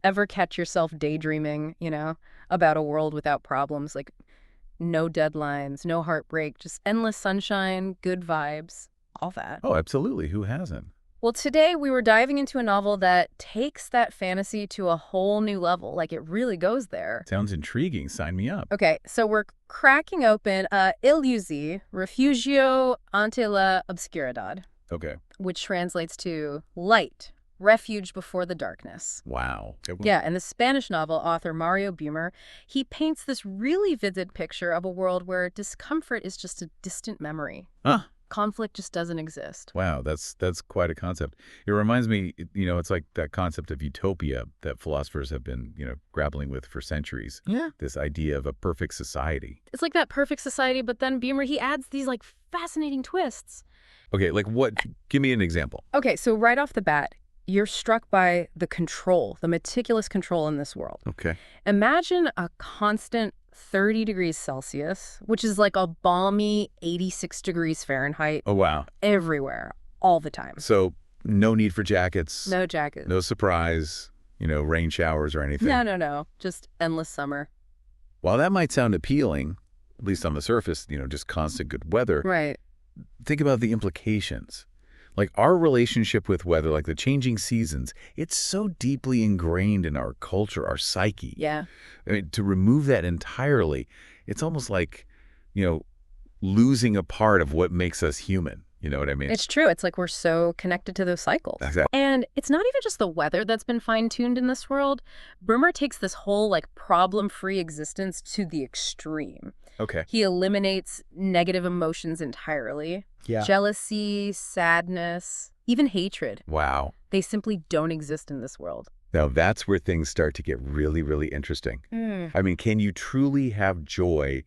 Ever catch yourself daydreaming, about a world without problems, like no deadlines, no heartbreak, just endless sunshine, good vibes, all that. Oh, absolutely. Who hasn't? Well, today we were diving into a novel that takes that fantasy to a whole new level. Like, it really goes there. Sounds intriguing. Sign me up. Okay, so we're cracking open Illusi, Refugio ante la Obscuridad, Okay. which translates to light, refuge before the darkness. Wow. Yeah, and the Spanish novel author Mario Bumer, he paints this really vivid picture of a world where discomfort is just a distant memory. Huh. Conflict just doesn't exist. Wow, that's quite a concept. It reminds me, it's like that concept of utopia that philosophers have been, grappling with for centuries. Yeah. This idea of a perfect society. It's like that perfect society, but then Bumer, he adds these like fascinating twists. Okay, like what? Give me an example. Okay, so right off the bat, you're struck by the control, the meticulous control in this world. Okay. Imagine a constant 30 degrees Celsius, which is like a balmy 86 degrees Fahrenheit. Oh, wow. Everywhere, all the time. So no need for jackets. No jackets. No surprise, rain showers or anything. No. Just endless summer. While that might sound appealing, at least on the surface, just constant good weather. Right. Think about the implications. Like our relationship with weather, like the changing seasons, it's so deeply ingrained in our culture, our psyche. Yeah. I mean, to remove that entirely, it's almost like, losing a part of what makes us human. You know what I mean? It's true. It's like we're so connected to those cycles. Exactly. And it's not even just the weather that's been fine-tuned in this world. Brummer takes this whole like problem-free existence to the extreme. Okay. He eliminates negative emotions entirely. Yeah. Jealousy, sadness, even hatred. Wow. They simply don't exist in this world. Now that's where things start to get really, really interesting. I mean, can you truly have joy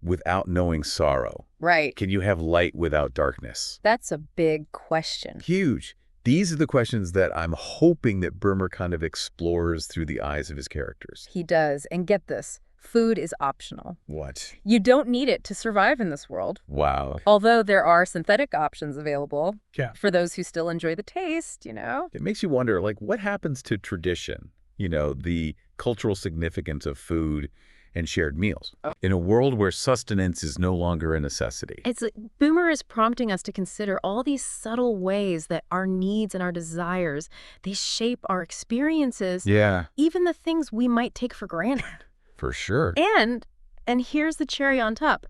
without knowing sorrow? Right. Can you have light without darkness? That's a big question. Huge. These are the questions that I'm hoping that Burmer kind of explores through the eyes of his characters. He does. And get this, food is optional. What? You don't need it to survive in this world. Wow. Although there are synthetic options available Yeah. for those who still enjoy the taste, It makes you wonder, like, what happens to tradition? The cultural significance of food and shared meals in a world where sustenance is no longer a necessity. It's like Boomer is prompting us to consider all these subtle ways that our needs and our desires, they shape our experiences, Yeah, even the things we might take for granted. for sure. And here's the cherry on top.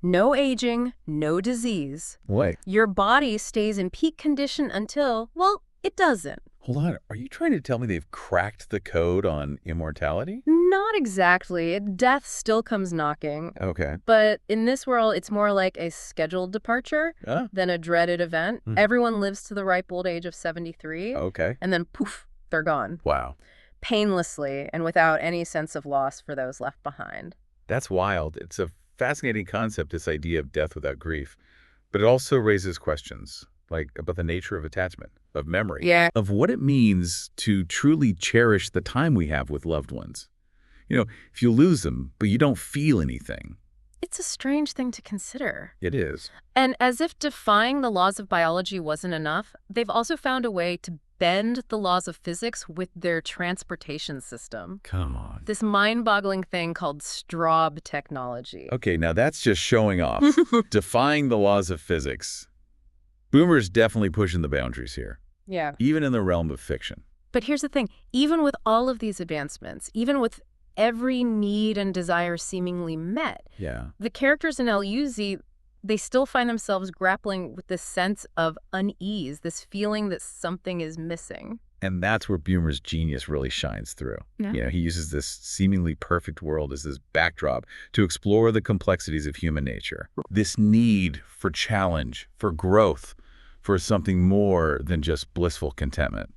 No aging, no disease. Wait, Your body stays in peak condition until, well, it doesn't. hold on. Are you trying to tell me they've cracked the code on immortality? Not exactly. Death still comes knocking. Okay. But in this world, it's more like a scheduled departure than a dreaded event. Everyone lives to the ripe old age of 73. Okay. And then poof, they're gone. Wow. Painlessly and without any sense of loss for those left behind. That's wild. It's a fascinating concept, this idea of death without grief. But it also raises questions, like about the nature of attachment, of memory, Yeah. of what it means to truly cherish the time we have with loved ones. If you lose them, but you don't feel anything. It's a strange thing to consider. It is. And as if defying the laws of biology wasn't enough, they've also found a way to bend the laws of physics with their transportation system. Come on. This mind-boggling thing called Straub technology. Okay, now that's just showing off. Defying the laws of physics. Boomer's definitely pushing the boundaries here, Yeah. even in the realm of fiction. But here's the thing. Even with all of these advancements, even with every need and desire seemingly met, Yeah. the characters in L.U.Z., they still find themselves grappling with this sense of unease, this feeling that something is missing. And that's where Boomer's genius really shines through. Yeah. He uses this seemingly perfect world as this backdrop to explore the complexities of human nature. This need for challenge, for growth, for something more than just blissful contentment.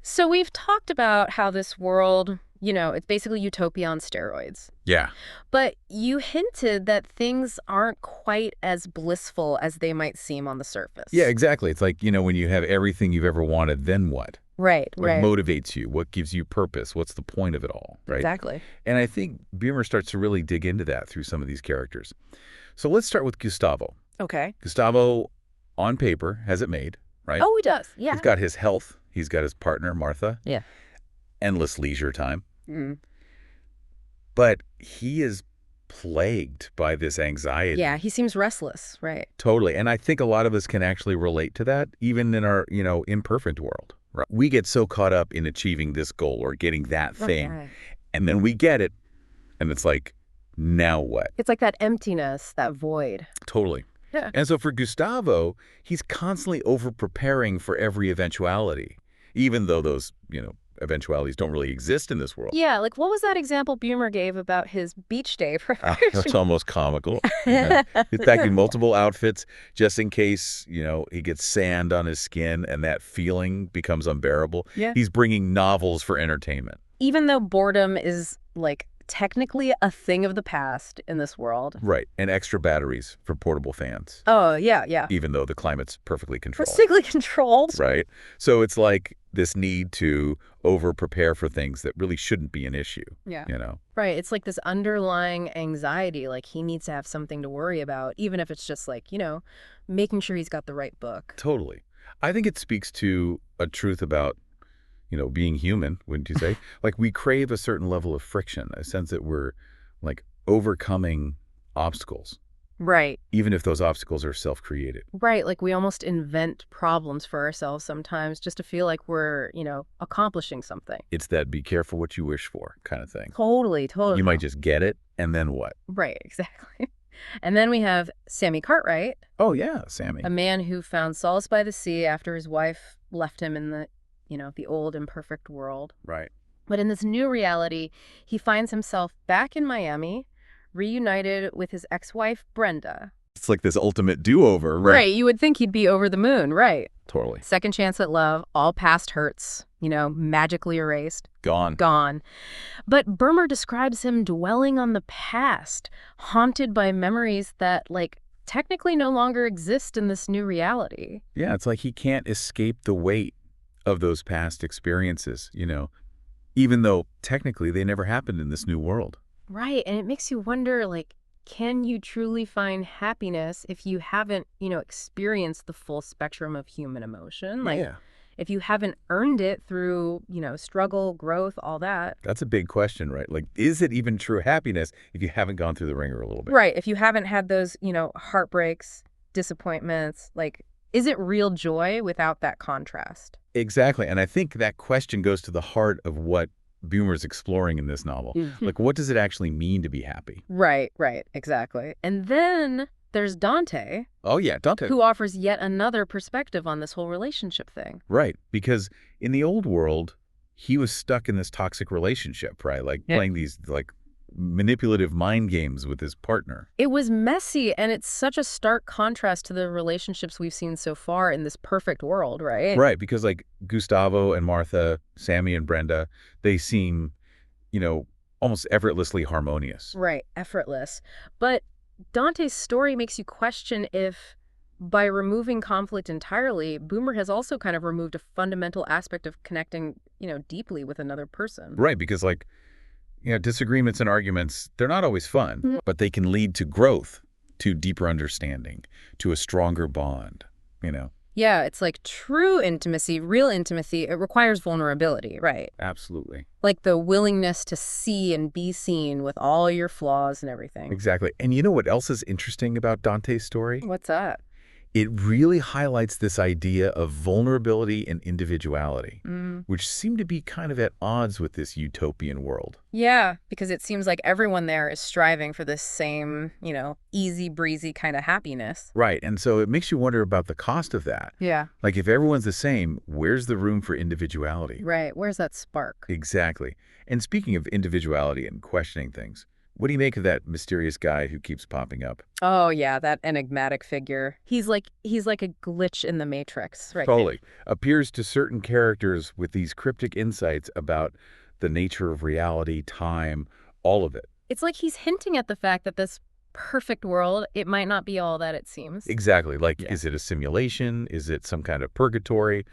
So we've talked about how this world, it's basically utopia on steroids. Yeah. But you hinted that things aren't quite as blissful as they might seem on the surface. Yeah, exactly. It's like, when you have everything you've ever wanted, then what? Right, What motivates you? What gives you purpose? What's the point of it all, right? Exactly. And I think Boomer starts to really dig into that through some of these characters. So let's start with Gustavo. Okay. Gustavo, on paper, has it made, right? Oh, he does. Yeah. He's got his health. He's got his partner, Martha. Yeah. endless leisure time. Mm. But he is plagued by this anxiety. Yeah, he seems restless, right? Totally. And I think a lot of us can actually relate to that, even in our, imperfect world. Right? We get so caught up in achieving this goal or getting that thing, Okay. and then we get it, and it's like, now what? It's like that emptiness, that void. Totally. Yeah. And so for Gustavo, he's constantly over-preparing for every eventuality, even though those, eventualities don't really exist in this world. Yeah, like what was that example Bumer gave about his beach day That's almost comical. Yeah. He's packing multiple outfits just in case, he gets sand on his skin and that feeling becomes unbearable. Yeah. He's bringing novels for entertainment. Even though boredom is like technically a thing of the past in this world. Right. And extra batteries for portable fans. Oh, yeah, yeah. Even though the climate's perfectly controlled. Perfectly controlled. Right. So it's like this need to over-prepare for things that really shouldn't be an issue. Yeah. You know? Right. It's like this underlying anxiety, like he needs to have something to worry about, even if it's just like, making sure he's got the right book. Totally. I think it speaks to a truth about being human, wouldn't you say? Like we crave a certain level of friction, a sense that we're like overcoming obstacles, Right. even if those obstacles are self-created. Right. Like we almost invent problems for ourselves sometimes just to feel like we're, accomplishing something. It's that be careful what you wish for kind of thing. Totally, totally. You might just get it, and then what? Right, exactly. And then we have Sammy Cartwright, Oh, yeah, Sammy. a man who found solace by the sea after his wife left him in the old imperfect world. Right. But in this new reality, he finds himself back in Miami, reunited with his ex-wife, Brenda. It's like this ultimate do-over, right? Right, you would think he'd be over the moon, right? Totally. Second chance at love, all past hurts, magically erased, Gone. gone. But Burmer describes him dwelling on the past, haunted by memories that, technically no longer exist in this new reality. Yeah, it's like he can't escape the weight of those past experiences, even though technically they never happened in this new world. Right, and it makes you wonder, can you truly find happiness if you haven't, experienced the full spectrum of human emotion? Yeah. If you haven't earned it through, struggle, growth, all that. That's a big question, right? Like, is it even true happiness if you haven't gone through the ringer a little bit? Right, if you haven't had those, heartbreaks, disappointments, is it real joy without that contrast? Exactly. And I think that question goes to the heart of what Bumer's exploring in this novel. Like, what does it actually mean to be happy? Right, exactly. And then there's Dante, Oh, yeah, Dante. who offers yet another perspective on this whole relationship thing. Right. Because in the old world, he was stuck in this toxic relationship, right? Like playing these manipulative mind games with his partner. It was messy, and it's such a stark contrast to the relationships we've seen so far in this perfect world, right? Right. Because like Gustavo and Martha, Sammy and Brenda, they seem, almost effortlessly harmonious. Right, effortless. But Dante's story makes you question if, by removing conflict entirely, Boomer has also kind of removed a fundamental aspect of connecting, deeply with another person. Right. Because disagreements and arguments, they're not always fun, but they can lead to growth, to deeper understanding, to a stronger bond, Yeah, it's like true intimacy, real intimacy, it requires vulnerability, right? Absolutely. Like the willingness to see and be seen with all your flaws and everything. Exactly. And you know what else is interesting about Dante's story? What's that? It really highlights this idea of vulnerability and individuality, which seem to be kind of at odds with this utopian world. Yeah, because it seems like everyone there is striving for this same, easy breezy kind of happiness. Right. And so it makes you wonder about the cost of that. Yeah. Like if everyone's the same, where's the room for individuality? Right. Where's that spark? Exactly. And speaking of individuality and questioning things, what do you make of that mysterious guy who keeps popping up? Oh, yeah, that enigmatic figure. He's like a glitch in the Matrix, right? Totally. Appears to certain characters with these cryptic insights about the nature of reality, time, all of it. It's like he's hinting at the fact that this perfect world, it might not be all that it seems. Exactly. Like, is it a simulation? Is it some kind of purgatory?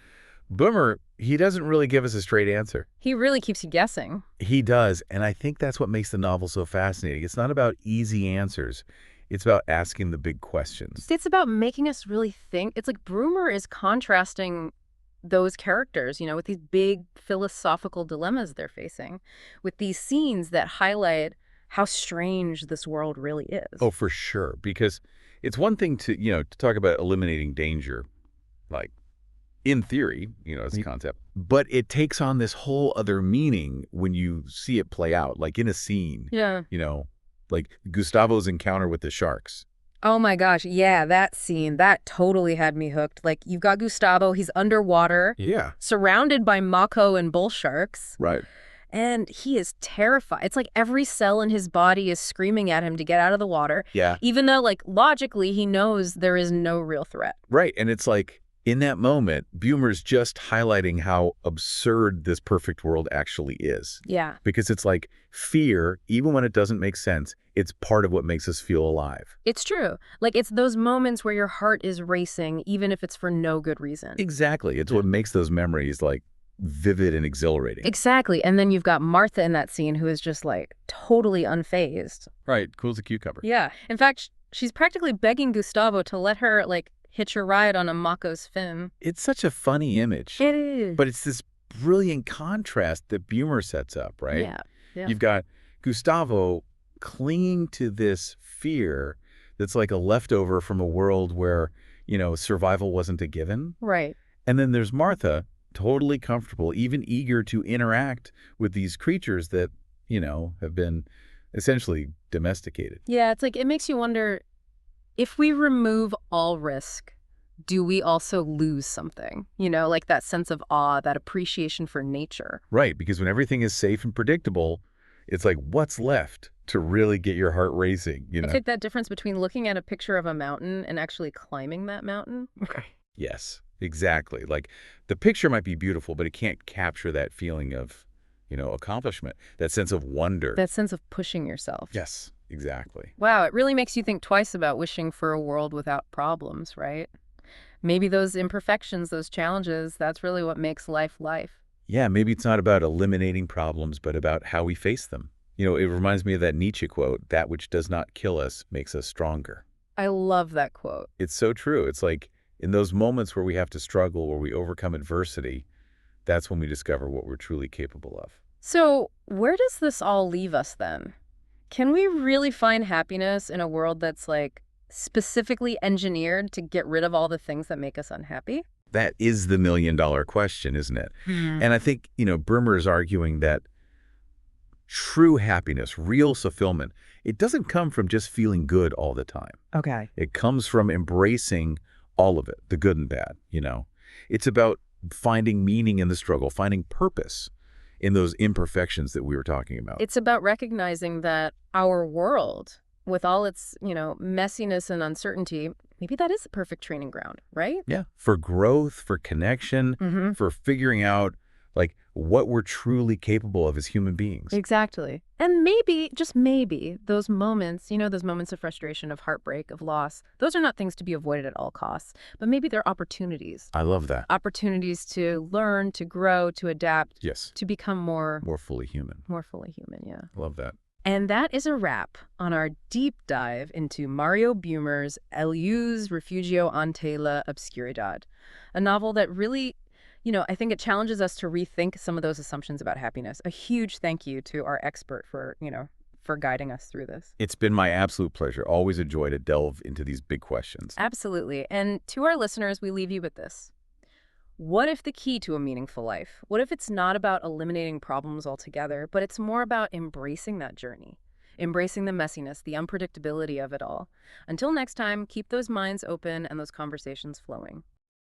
Boomer, he doesn't really give us a straight answer. He really keeps you guessing. He does, and I think that's what makes the novel so fascinating. It's not about easy answers. It's about asking the big questions. It's about making us really think. It's like Broomer is contrasting those characters, with these big philosophical dilemmas they're facing, with these scenes that highlight how strange this world really is. Oh, for sure. Because it's one thing to talk about eliminating danger, like in theory, as a concept, but it takes on this whole other meaning when you see it play out, like in a scene, Yeah. like Gustavo's encounter with the sharks. Oh my gosh, yeah, that scene, that totally had me hooked. Like, you've got Gustavo, he's underwater, Yeah. surrounded by mako and bull sharks, Right. and he is terrified. It's like every cell in his body is screaming at him to get out of the water, Yeah. even though, like, logically, he knows there is no real threat. Right. And it's like, in that moment, Bumer's just highlighting how absurd this perfect world actually is. Yeah. Because it's like fear, even when it doesn't make sense, it's part of what makes us feel alive. It's true. Like, it's those moments where your heart is racing, even if it's for no good reason. Exactly. It's what makes those memories, like, vivid and exhilarating. Exactly. And then you've got Martha in that scene who is just, like, totally unfazed. Right. Cool as a cucumber. Yeah. In fact, she's practically begging Gustavo to let her, like, hitch a ride on a mako's fin. It's such a funny image. It is. But it's this brilliant contrast that Bumer sets up, right? Yeah. You've got Gustavo clinging to this fear that's like a leftover from a world where, survival wasn't a given. Right. And then there's Martha, totally comfortable, even eager to interact with these creatures that, have been essentially domesticated. Yeah, it's like, it makes you wonder, if we remove all risk, do we also lose something? Like that sense of awe, that appreciation for nature. Right, because when everything is safe and predictable, it's like, what's left to really get your heart racing, It's like that difference between looking at a picture of a mountain and actually climbing that mountain. Yes, exactly. Like, the picture might be beautiful, but it can't capture that feeling of, accomplishment, that sense of wonder. That sense of pushing yourself. Yes, exactly. Wow, it really makes you think twice about wishing for a world without problems, right? Maybe those imperfections, those challenges, that's really what makes life life. Yeah, maybe it's not about eliminating problems, but about how we face them. It reminds me of that Nietzsche quote, "That which does not kill us makes us stronger." I love that quote. It's so true. It's like in those moments where we have to struggle, where we overcome adversity, that's when we discover what we're truly capable of. So, where does this all leave us then? Can we really find happiness in a world that's like specifically engineered to get rid of all the things that make us unhappy? That is the million-dollar question, isn't it? Hmm. And I think, Bremer is arguing that true happiness, real fulfillment, it doesn't come from just feeling good all the time. Okay. It comes from embracing all of it, the good and bad, It's about finding meaning in the struggle, finding purpose in those imperfections that we were talking about. It's about recognizing that our world, with all its, messiness and uncertainty, maybe that is the perfect training ground, right? Yeah, for growth, for connection, Mm-hmm. for figuring out, like, what we're truly capable of as human beings. Exactly. And maybe, just maybe, those moments, those moments of frustration, of heartbreak, of loss, those are not things to be avoided at all costs, but maybe they're opportunities. I love that. Opportunities to learn, to grow, to adapt, Yes. to become more Fully human. fully human, yeah. Love that. And that is a wrap on our deep dive into Mario Bumer's El Luz Refugio ante la Obscuridad, a novel that really, I think it challenges us to rethink some of those assumptions about happiness. A huge thank you to our expert for guiding us through this. It's been my absolute pleasure. Always a joy to delve into these big questions. Absolutely. And to our listeners, we leave you with this. What if the key to a meaningful life? What if it's not about eliminating problems altogether, but it's more about embracing that journey, embracing the messiness, the unpredictability of it all? Until next time, keep those minds open and those conversations flowing.